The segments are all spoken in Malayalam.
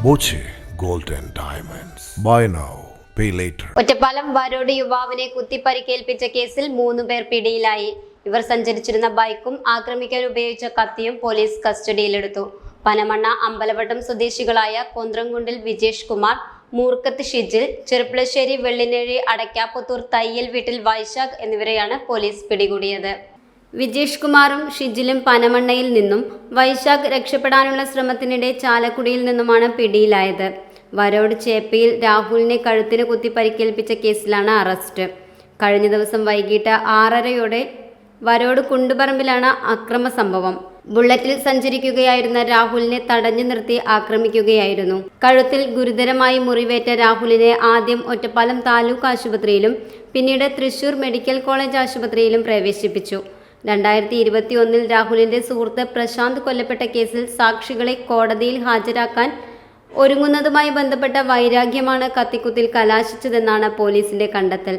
Boche gold and diamonds. Buy now pay later. Ottapalam Varode യുവാവിനെ കുത്തിപ്പരിക്കേൽപ്പിച്ച കേസിൽ 3 പേർ പിടിയിലായി. ഇവർ സഞ്ചരിച്ചിരുന്ന ബൈക്കും ആക്രമിക്കാൻ ഉപയോഗിച്ച കത്തിയും പോലീസ് കസ്റ്റഡിയിലെടുത്തു. പനമണ്ണ അമ്പലവട്ടം സ്വദേശികളായ കൊന്ത്രംകുണ്ടിൽ വിജേഷ് കുമാർ, മൂർക്കത്ത് ഷിജിൽ, ചെറുപ്പളശ്ശേരി വെള്ളിനേഴി അടയ്ക്കാപ്പുത്തൂർ തയ്യൽ വീട്ടിൽ വൈശാഖ് എന്നിവരെയാണ് പോലീസ് പിടികൂടിയത്. വിജേഷ് കുമാറും ഷിജിലും പനമണ്ണയിൽ നിന്നും, വൈശാഖ് രക്ഷപ്പെടാനുള്ള ശ്രമത്തിനിടെ ചാലക്കുടിയിൽ നിന്നുമാണ് പിടിയിലായത്. വരോട് ചേപ്പയിൽ രാഹുലിനെ കഴുത്തിന് കുത്തി പരിക്കേൽപ്പിച്ച കേസിലാണ് അറസ്റ്റ്. കഴിഞ്ഞ ദിവസം വൈകിട്ട് 6:30 വരോട് കുണ്ടുപറമ്പിലാണ് അക്രമ സംഭവം. ബുള്ളറ്റിൽ സഞ്ചരിക്കുകയായിരുന്ന രാഹുലിനെ തടഞ്ഞു നിർത്തി ആക്രമിക്കുകയായിരുന്നു. കഴുത്തിൽ ഗുരുതരമായി മുറിവേറ്റ രാഹുലിനെ ആദ്യം ഒറ്റപ്പാലം താലൂക്ക് ആശുപത്രിയിലും പിന്നീട് തൃശൂർ മെഡിക്കൽ കോളേജ് ആശുപത്രിയിലും പ്രവേശിപ്പിച്ചു. 2021 രാഹുലിന്റെ സുഹൃത്ത് പ്രശാന്ത് കൊല്ലപ്പെട്ട കേസിൽ സാക്ഷികളെ കോടതിയിൽ ഹാജരാക്കാൻ ഒരുങ്ങുന്നതുമായി ബന്ധപ്പെട്ട വൈരാഗ്യമാണ് കത്തിക്കുത്തിൽ കലാശിച്ചതെന്നാണ് പോലീസിന്റെ കണ്ടെത്തൽ.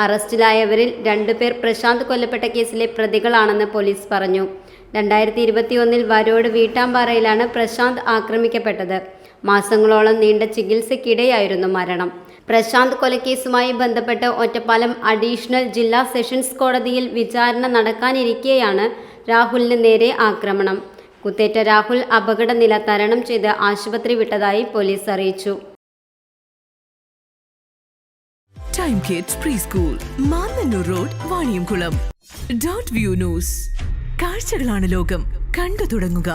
അറസ്റ്റിലായവരിൽ 2 പേർ പ്രശാന്ത് കൊല്ലപ്പെട്ട കേസിലെ പ്രതികളാണെന്ന് പോലീസ് പറഞ്ഞു. 2021 വരോട് വീട്ടാമ്പാറയിലാണ് പ്രശാന്ത് ആക്രമിക്കപ്പെട്ടത്. മാസങ്ങളോളം നീണ്ട ചികിത്സയ്ക്കിടെയായിരുന്നു മരണം. പ്രശാന്ത് കൊലക്കേസുമായി ബന്ധപ്പെട്ട് ഒറ്റപ്പാലം അഡീഷണൽ ജില്ലാ സെഷൻസ് കോടതിയിൽ വിചാരണ നടക്കാനിരിക്കെയാണ് രാഹുലിന് നേരെ ആക്രമണം. കുത്തേറ്റ രാഹുൽ അപകടനില തരണം ചെയ്ത് ആശുപത്രി വിട്ടതായി പോലീസ് അറിയിച്ചു. Time kids pre school, Mannannur road, Vaniyamkulam. Dot view news. കാഴ്ചകളാണ് ലോകം, കണ്ടു തുടങ്ങുക.